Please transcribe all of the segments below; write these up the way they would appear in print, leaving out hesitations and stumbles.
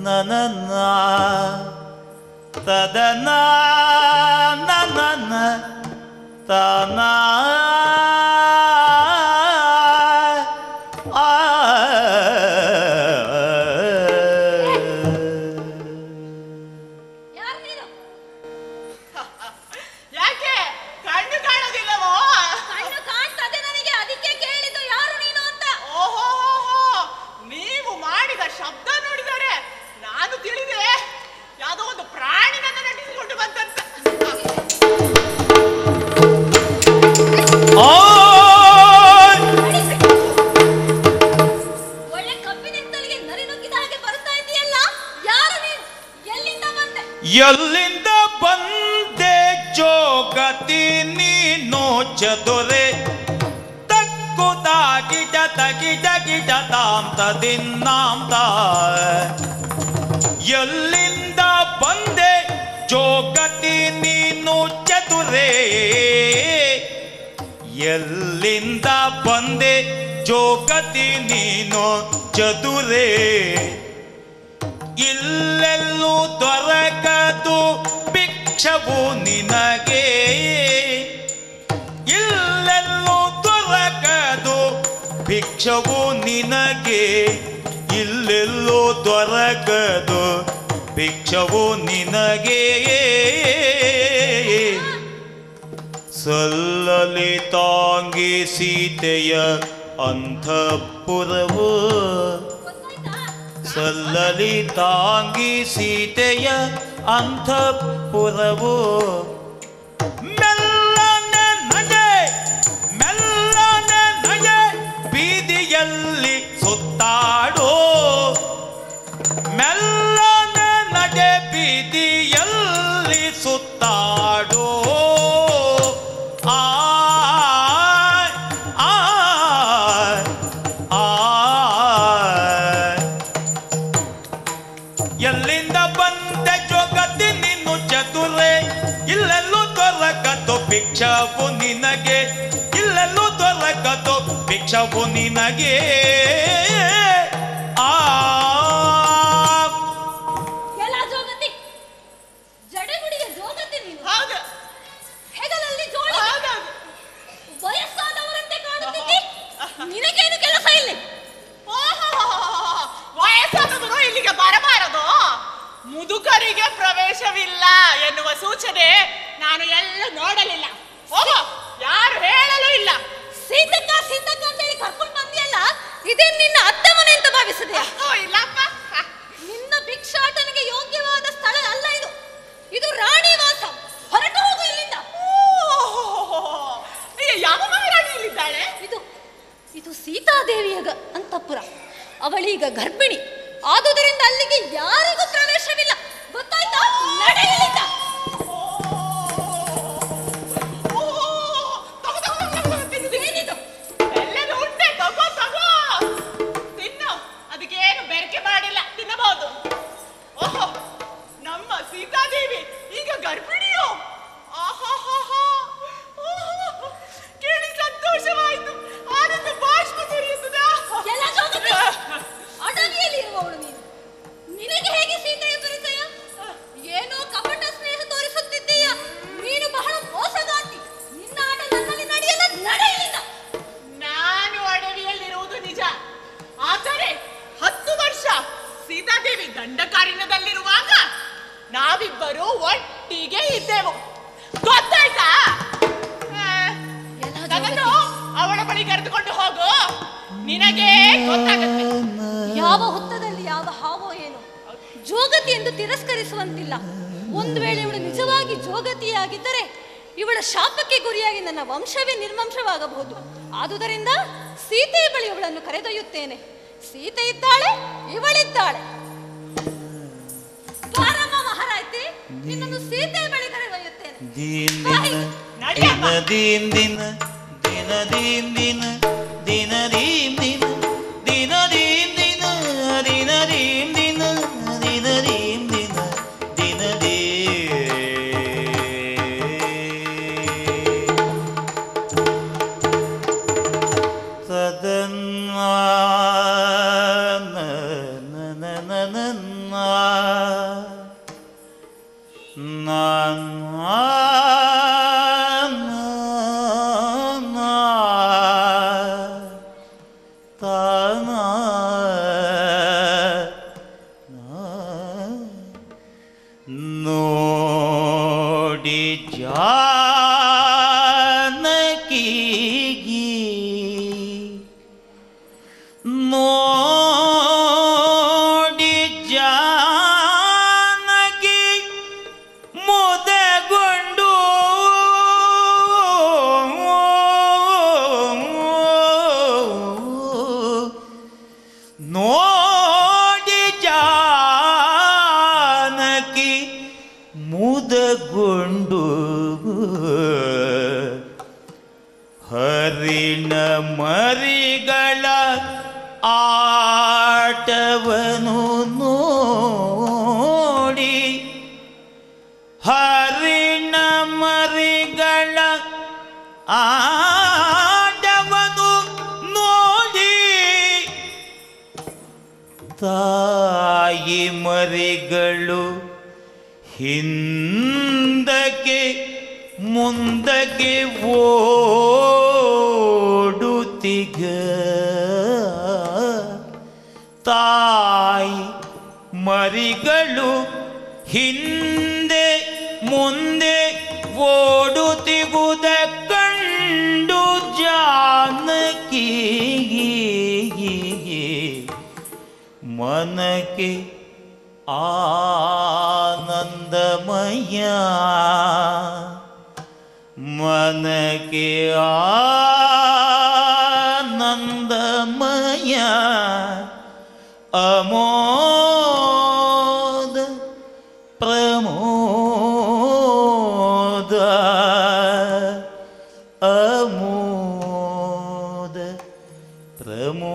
ನನ ತದನ ನನ ತನ ಎಲ್ಲಿಂದ ಬಂದೆ ಜೋಗತಿ ನೀನು ಚದುರೆ ತಕ್ಕುದಾಗಿಡ ತಗಿಡ ಗಿಡ ತಾಂತ ದಿನ್ನಾಂತ ಎಲ್ಲಿಂದ ಬಂದೆ ಜೋಗತಿ ನೀನು ಚದುರೆ ಎಲ್ಲಿಂದ ಬಂದೆ ಜೋಗತಿ ನೀನು ಚದುರೆ ಇಲ್ಲೆಲ್ಲೂ ದೊರಕದು ಭಿಕ್ಷವು ನಿನಗೆ ಇಲ್ಲೆಲ್ಲೂ ದೊರಕದು ಭಿಕ್ಷವು ನಿನಗೆ ಇಲ್ಲೆಲ್ಲೂ ದೊರಕದು ಭಿಕ್ಷವು ನಿನಗೆ ಸಲ್ಲಲಿತಾಂಗಿ ಸೀತೆಯ ಅಂತಃಪುರವು ಸಲ್ಲಲಿತಾಂಗಿ ಸೀತೆಯ ಅಂತಃಪುರವು ಮೆಲ್ಲನೆ ನಗೆ ಬೀದಿಯಲ್ಲಿ ಸುತ್ತಾಡೋ ಮೆಲ್ಲನೆ ನಗೆ ಬೀದಿಯಲ್ಲಿ ಸುತ್ತಾಡೋ ಎಲ್ಲಿಂದ ಬಂದೆ ಜೋಗತಿ ನೀನು ಚತುರೆ ಇಲ್ಲೆಲ್ಲೂ ದೊರಕದು ಭಿಕ್ಷವು ನಿನಗೆ ಇಲ್ಲೆಲ್ಲೂ ದೊರಕದು ಭಿಕ್ಷವು ನಿನಗೆ ಎಲ್ಲ ಜೋಗತಿ ಜಡೆಗುಡಿಯ ಜೋಗತಿ ನೀನು ಹೆಗಲಲ್ಲಿ ಜೋಳ ವಯಸ್ಸಾದವರಂತೆ ಕಾಣುತ್ತಿದ್ದಿ ನಿನಗೇನು ಕೆಲಸ ಇಲ್ಲಿ ವಯಸ್ಸಾದವರು ಇಲ್ಲಿಗೆ ಬರಬಾರದು ಮುದುಕರಿಗೆ ಪ್ರವೇಶವಿಲ್ಲ ಎನ್ನುವ ಸೂಚನೆ ನಾನು ಎಲ್ಲ ನೋಡಲಿಲ್ಲ ಯಾರು ಹೇಳಲು ಇಲ್ಲ ಸೀತಕ್ಕ ಸೀತಕ್ಕ ಅಂತೇಳಿ ಕರ್ಕೊಂಡು ಬಂದಿಯಲ್ಲ ಇದೇ ನಿನ್ನ ಅತ್ತೆ ಮನೆ ಅಂತ ಭಾವಿಸಿದೆ ಇಲ್ಲಪ್ಪ ನಿನ್ನ ಭಿಕ್ಷಾಟನೆಗೆ ಯೋಗ್ಯವಾದ ಸ್ಥಳ ಅಲ್ಲ ಇದು ಇದು ರಾಣಿ ವಾಸ ಹೊರಟು ಹೋಗು ಇಲ್ಲಿಂದ ಯಾವ ಮಹಾರಾಣಿ ಇಲ್ಲಿದ್ದಾಳೆ ಇದು ಸೀತಾದೇವಿಯ ಅಂತಃಪುರ ಅವಳೀಗ ಗರ್ಭಿಣಿ ಆದುದರಿಂದ ಅಲ್ಲಿಗೆ ಯಾರಿಗೂ ಪ್ರವೇಶವಿಲ್ಲ ಗೊತ್ತಾಯ್ತಾ ನಡೆಯಲಿಲ್ಲ ಎಲ್ಲರೂ ಉಂಟೆ ತಗೋ ತಗೋ ತಿನ್ನು ಅದಕ್ಕೇನು ಬೆರಕೆ ಮಾಡಿಲ್ಲ ತಿನ್ನಬಹುದು ಓಹೋ ನಮ್ಮ ಸೀತಾದೇವಿ ಈಗ ಗರ್ಭಿಣಿಯೋ ಕೇಳಿ ಸಂತೋಷವಾಯಿತು ಆನಂದ ಬಾಷ್ಪ ಸುರಿಯುತ್ತದೆ ಅಡವಿಯಲ್ಲಿ ಇರುವವಳು ನೀನು ನಿನಗೆ ಹೇಗೆ ಸೀತೆಯ ಪರಿಚಯ ಏನೋ ಕಪಟ ಸ್ನೇಹ ತೋರಿಸುತ್ತಿದ್ದೀಯ ನೀನು ಬಹಳ ಮೋಸಗಾತಿ ನಿನ್ನ ಆಟ ನನ್ನಲ್ಲಿ ನಡೆಯಲಿಲ್ಲ ನಾನು ಅಡವಿಯಲ್ಲಿರುವುದು ನಿಜ ಆದರೆ 10 ವರ್ಷ ಸೀತಾದೇವಿ ದಂಡಕಾರಣ್ಯದಲ್ಲಿರುವಾಗ ನಾವಿಬ್ಬರು ಒಟ್ಟಿಗೆ ಇದ್ದೆವು ಗೊತ್ತಾಯ್ತಾ ನನ್ನನ್ನು ಅವಳ ಬಳಿ ಕರೆದುಕೊಂಡು ಹೋಗು ನಿನಗೆ ಗೊತ್ತಾಗುತ್ತೆ ಯಾವ ಹೊತ್ತದಲ್ಲಿ ಯಾವ ಹಾವೋ ಏನು ಜೋಗತಿ ಎಂದು ತಿರಸ್ಕರಿಸುವಂತಿಲ್ಲ ಒಂದು ವೇಳೆ ಇವಳು ನಿಜವಾಗಿ ಜೋಗತಿಯಾಗಿದ್ದರೆ ಇವಳ ಶಾಪಕ್ಕೆ ಗುರಿಯಾಗಿ ನನ್ನ ವಂಶವೇ ನಿರ್ವಂಶವಾಗಬಹುದು ಆದುದರಿಂದ ಸೀತೆಯ ಬಳಿ ಇವಳನ್ನು ಕರೆದೊಯ್ಯುತ್ತೇನೆ ಸೀತೆ ಇದ್ದಾಳೆ ಇವಳಿದ್ದಾಳೆ ಬಾರಮ್ಮ ಮಹಾರಾಯ್ತಿ ನಿನ್ನನ್ನು ಸೀತೆಯ ಬಳಿ ಕರೆದೊಯ್ಯುತ್ತೇನೆ ಸದನ ನೋಡಿ ಜಾನಕಿಗೆ ನೋಡಿ ಜಾನಕಿ ಮುದಗೊಂಡು ನೋಡಿ ಜಾನಕಿ ಮುದಗೊಂಡು ಹರಿಣ ಮರಿಗಳ ಆಟವನು ನೋಡಿ ಹರಿಣ ಮರಿಗಳ ಆಟವನು ನೋಡಿ ತಾಯಿ ಮರಿಗಳು ಹಿಂದಕ್ಕೆ ಮುಂದಕ್ಕೆ ಓಡುತ್ತಿಗ ತಾಯಿ ಮರಿಗಳು ಹಿಂದೆ ಮುಂದೆ ಓಡುತ್ತಿಗುವುದ ಕಂಡು ಜಾನಕಿ ಮನಕ್ಕೆ ಆನಂದಮಯ ಮನಕ್ಕೆ ಆನಂದಮಯ ಅಮೋದ ಪ್ರಮೋದ ಅಮೋದ ಪ್ರಮೋದ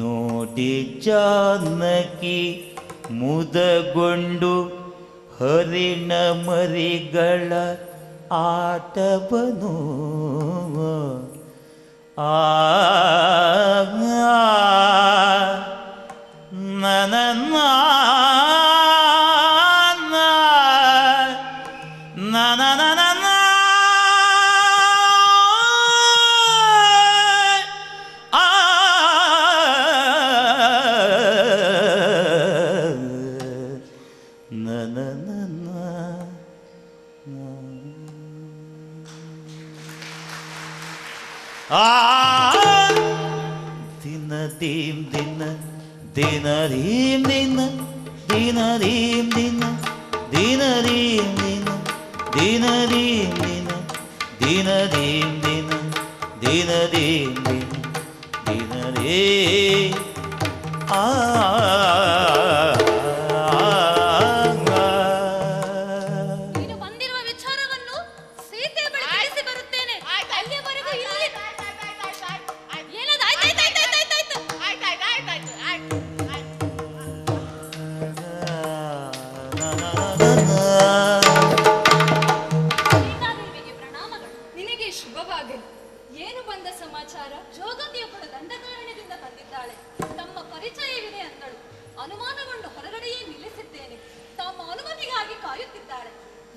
ನೋಡಿ ಜಾನಕಿ ಮುದಗೊಂಡು ಹರಿಣ ಮರಿಗಳ ಆಟವನು ನನ್ನ ದಿನ ದೀಂ ದಿನ ದಿನ ರೀಂ ದಿನ ದಿನ ರೀಂ ದಿನ ದಿನ ರೀಂ ದಿನ ದಿನ ರೀಂ ದಿನ ದಿನ ರೀಂ ದಿನ ದಿನ ರೀಂ ದಿನ ದಿನ ರೇ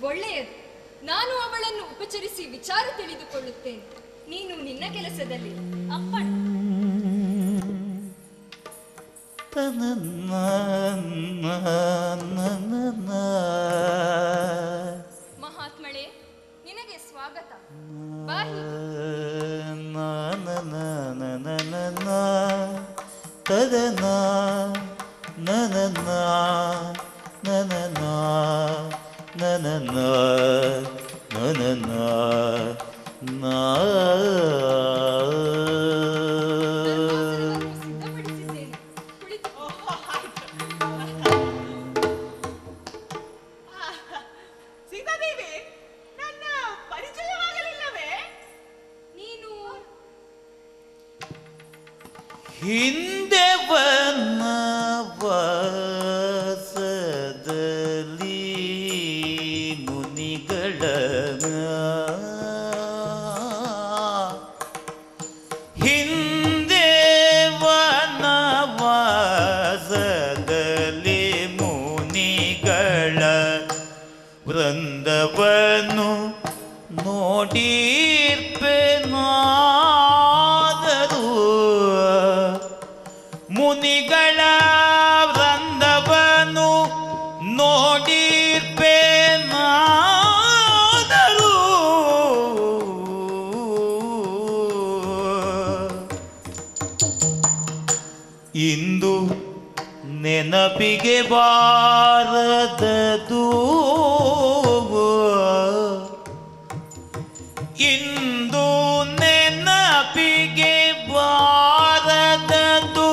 ಒಳ್ಳೆಯದು. ನಾನು ಅವಳನ್ನು ಉಪಚರಿಸಿ ವಿಚಾರ ತಿಳಿದುಕೊಳ್ಳುತ್ತೇನೆ. ನೀನು ನಿನ್ನ ಕೆಲಸದಲ್ಲಿ ಅಪ್ಪಣ. ಮಹಾತ್ಮಳೇ, ನಿನಗೆ ಸ್ವಾಗತ. ಬಾಹಿ. ಸೀತಾದೇವಿ, ನನ್ನ ಪರಿಚಯವಾಗಲಿಲ್ಲವೇ? ನೀನು ಹಿಂದೆ ವನವಾಸದಲ್ಲಿ ಮುನಿಗಳ ಹಿಂದೆ ವನವಾಸದಲ್ಲಿ ಮುನಿಗಳ ವೃಂದವನ್ನು ನೋಡಿರ್ಪೆ ನಾ ಮುನಿಗಳ ವೃಂದವನು ನೋಡಿರ್ಪೇನಾದರೂ ಇಂದು ನೆನಪಿಗೆ ಬಾರದದು ಇಂದು ನೆನಪಿಗೆ ಬಾರದದು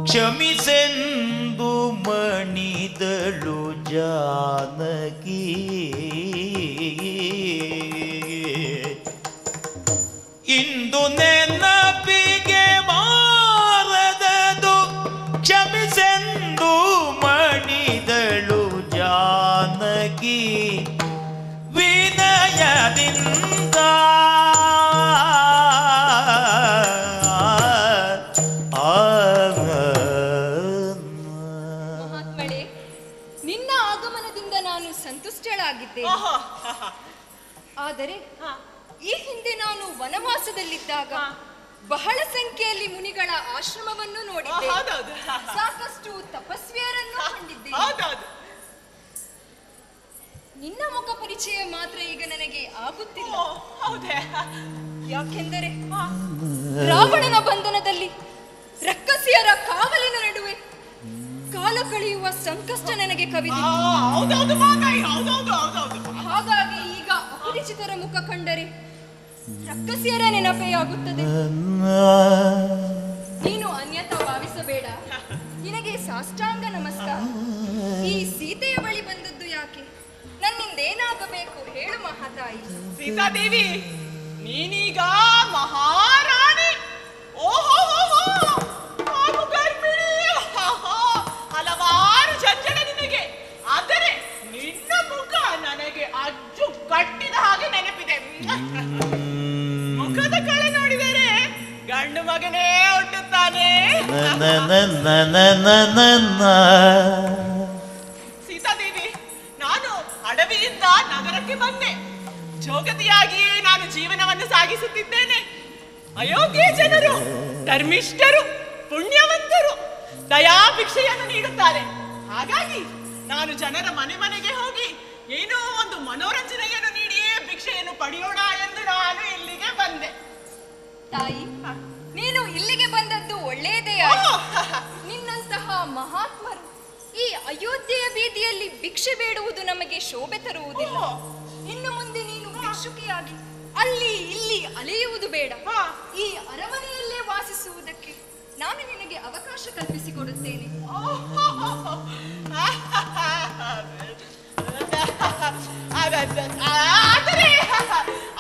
ಕ್ಷಮಿಸೆಂದು ಮಣಿದಳು ಜಾನಕಿ ಇಂದು ನೆನಪಿಗೆ ಬಾರದದು ಕ್ಷಮಿಸೆಂದು ಮಣಿದಳು ಜಾನಕಿ ವಿನಯದಿಂದ ಮಹಾತ್ಮಳೇ, ನಿನ್ನ ಆಗಮನದಿಂದ ನಾನು ಸಂತುಷ್ಟಳಾಗಿದ್ದೇನೆ. ಆದರೆ ಈ ಹಿಂದೆ ನಾನು ವನವಾಸದಲ್ಲಿದ್ದಾಗ ಬಹಳ ಸಂಖ್ಯೆಯಲ್ಲಿ ಮುನಿಗಳ ಆಶ್ರಮವನ್ನು ನೋಡಿದ್ದೆ. ಸಾಕಷ್ಟು ತಪಸ್ವಿಯರನ್ನು ಕಂಡಿದ್ದೆ. ನಿನ್ನ ಮುಖ ಪರಿಚಯ ಮಾತ್ರ ಈಗ ನನಗೆ ಆಗುತ್ತಿಲ್ಲ. ಯಾಕೆಂದರೆ ರಾವಣನ ಬಂಧನದಲ್ಲಿ ರಕ್ಕಸಿಯರ ಕಾವಲಿನ ನಡುವೆ ಕಾಲ ಕಳೆಯುವ ಸಂಕಷ್ಟ ನನಗೆ ಕವಿದಿತ್ತು. ಹಾಗಾಗಿ ಈಗ ಅಪರಿಚಿತರ ಮುಖ ಕಂಡರೆ ರಕ್ಕಸಿಯರ ನೆನಪೇ ಆಗುತ್ತದೆ. ನೀನು ಅನ್ಯತಾ ಭಾವಿಸಬೇಡ. ನಿನಗೆ ಸಾಷ್ಟಾಂಗ ನಮಸ್ಕಾರ. ಈ ಸೀತೆಯ ಬಳಿ ಬಂದದ್ದು ಯಾಕೆ? ನನ್ನಿಂದೇನಾಗಬೇಕು ಹೇಳು ಮಹಾತಾಯಿ. ಸೀತಾದೇವಿ, ನೀನೀಗ ಮಹಾರಾಣಿ. ಓಹೋ, ಹಲವಾರು ಜಂಜಡ ನಿನಗೆ. ಆದರೆ ನಿನ್ನ ಮುಖ ನನಗೆ ಅಜ್ಜು ಕಟ್ಟಿದ ಹಾಗೆ ನೆನಪಿದೆ. ಮುಖದ ಕಳೆ ನೋಡಿದರೆ ಗಂಡು ಮಗನೇ ಹುಟ್ಟುತ್ತಾನೆ. ಸೀತಾದೇವಿ, ನಾನು ಅಡವಿಯಿಂದ ನಗರಕ್ಕೆ ಬಂದೆ. ಜೋಗತಿಯಾಗಿಯೇ ನಾನು ಜೀವನವನ್ನು ಸಾಗಿಸುತ್ತಿದ್ದೇನೆ. ಅಯೋಗ್ಯ ಜನರು ಧರ್ಮಿಷ್ಠರು ಪುಣ್ಯವಂತರು ದಯಾ ಭಿಕ್ಷೆಯನ್ನು ನೀಡುತ್ತಾರೆ. ಹಾಗಾಗಿ ನಾನು ಜನರ ಮನೆ ಮನೆಗೆ ಹೋಗಿ ಏನೋ ಒಂದು ಮನೋರಂಜನೆಯನ್ನು ನೀಡಿಯೇ ಭಿಕ್ಷೆಯನ್ನು ಪಡೆಯೋಣ ಎಂದು ನಾನು ಇಲ್ಲಿಗೆ ಬಂದೆ. ತಾಯಿ, ನೀನು ಇಲ್ಲಿಗೆ ಬಂದದ್ದು ಒಳ್ಳೆಯದೇ. ನಿನ್ನಂತಹ ಮಹಾತ್ಮರು ಈ ಅಯೋಧ್ಯೆಯ ಬೀದಿಯಲ್ಲಿ ಭಿಕ್ಷೆ ಬೇಡುವುದು ನಮಗೆ ಶೋಭೆ ತರುವುದಿಲ್ಲ. ಇನ್ನು ಮುಂದೆ ನೀನು ಭಿಕ್ಷುಕಿಯಾಗಿ ಅಲ್ಲಿ ಇಲ್ಲಿ ಅಲೆಯುವುದು ಬೇಡ. ಈ ಅರಮನೆಯಲ್ಲೇ ವಾಸಿಸುವುದಕ್ಕೆ ನಾನು ನಿನಗೆ ಅವಕಾಶ ಕಲ್ಪಿಸಿಕೊಡುತ್ತೇನೆ. ಆದರೆ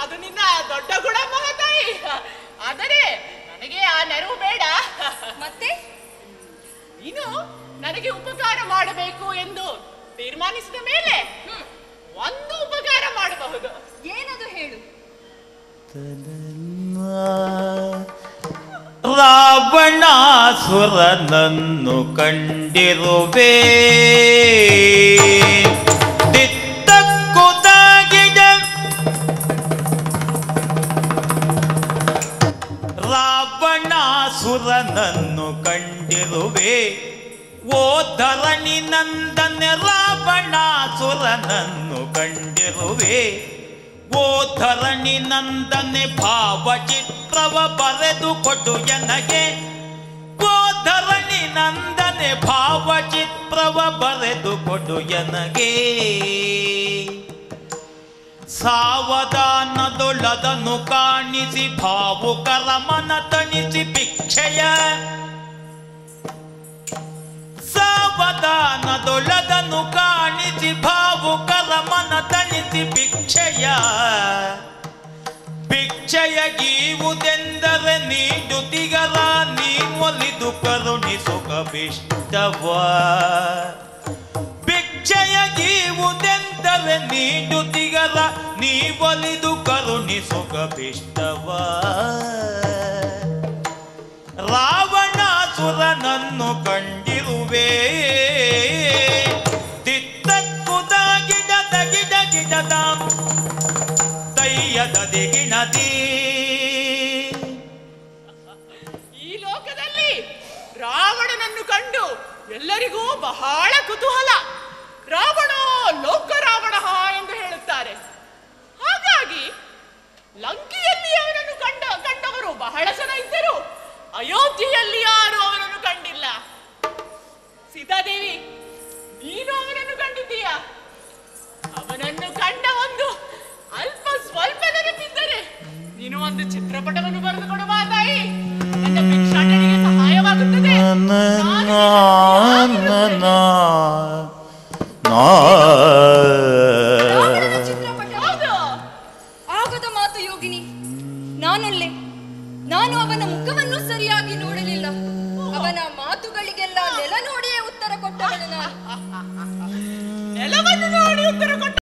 ಅದು ನಿನ್ನ ದೊಡ್ಡ ಗುಣ ಮಹಾತಾಯಿ. ಆದರೆ ನನಗೆ ಆ ನೆರವು ಬೇಡ. ಮತ್ತೆ ನೀನು ನನಗೆ ಉಪಕಾರ ಮಾಡಬೇಕು ಎಂದು ತೀರ್ಮಾನಿಸಿದ ಮೇಲೆ ಒಂದು ಉಪಕಾರ ಮಾಡಬಹುದು. ಏನದು ಹೇಳು. ರಾವಣಾಸುರನನ್ನು ಕಂಡಿರುವೆ ದಿತ್ತಕ್ಕುದಾಗಿದ ರಾವಣಾಸುರನನ್ನು ಕಂಡಿರುವೆ ಓ ಧರಣಿ ನಂದನೆ ರಾವಣಾಸುರನನ್ನು ಕಂಡಿರುವೆ ಓ ಧರಣಿ ನಂದನೆ ಭಾವಚಿತ್ರವ ಬರೆದು ಕೊಡು ಎನಗೆ ಓ ಧರಣಿ ನಂದನೆ ಭಾವಚಿತ್ರವ ಬರೆದು ಕೊಡು ಎನಗೆ ಸಾವಧಾನದೊಳದನ್ನು ಕಾಣಿಸಿ ಭಾವುಕರ ಮನ ತಣಿಸಿ ಭಿಕ್ಷೆಯ ಸಾವಧಾನದೊಳದನ್ನು ಕಾಣಿಸಿ ಭಾವುಕರ ಮನ ತಣಿಸಿ ಭಿಕ್ಷೆಯ ಭಿಕ್ಷೆಯ ಗೀವುದೆಂದರೆ ನೀಡುತ್ತಿಗರ ನೀ ಒಲಿದು ಕರುಣಿಸುಗ ಬಿಷ್ಟವ ಭಿಕ್ಷೆಯ ಗೀವುದೆಂದರೆ ನೀಡುತ್ತಿಗರ ನೀ ಒಲಿದು ಕರುಣಿಸುಗ ಬಿಷ್ಟವ ರಾವಣಾಸುರನನ್ನು ಕಂಡಿರುವೆ ದಿತ್ತಕ್ಕುದಾಗಿಡದ ಗಿಡ ಗಿಡದ ತಯ್ಯದದಿ ಗಿಣದಿ. ಈ ಲೋಕದಲ್ಲಿ ರಾವಣನನ್ನು ಕಂಡು ಎಲ್ಲರಿಗೂ ಬಹಳ ಕುತೂಹಲ. ರಾವಣ ಲೋಕ ರಾವಣ ಎಂದು ಹೇಳುತ್ತಾರೆ. ಹಾಗಾಗಿ ಲಂಕೆಯಲ್ಲಿ ಅವನನ್ನು ಕಂಡವರು ಬಹಳ ಜನ ಇದ್ದರು. ಅಯೋಧ್ಯೆಯಲ್ಲಿ ಯಾರು ಅವನನ್ನು ಕಂಡಿಲ್ಲ. ಸೀತಾದೇವಿ, ನೀನು ಅವನನ್ನು ಕಂಡಿದ್ದೀಯಾ? ಅವನನ್ನು ಕಂಡ ಒಂದು ಸ್ವಲ್ಪ ನೆನಪಿದ್ದರೆ ನೀನು ಒಂದು ಚಿತ್ರಪಟವನ್ನು ಬರೆದು ಕೊಡುವ ತಾಯಿ. ನನ್ನ ಭಿಕ್ಷಾಟನೆಗೆ ಸಹಾಯವಾಗುತ್ತದೆ. ಚಿತ್ರಪಟ ಆಗದ ಮಾತು ಯೋಗಿನಿ. ನಾನು ಅವನ ಮುಖವನ್ನು ಸರಿಯಾಗಿ ನೋಡಲಿಲ್ಲ. ಅವನ ಮಾತುಗಳಿಗೆಲ್ಲ ನೆಲ ನೋಡಿಯೇ ಉತ್ತರ ಕೊಟ್ಟವಳು ನಾನು. ನೆಲವನ್ನು ನೋಡಿ ಉತ್ತರ ಕೊಟ್ಟ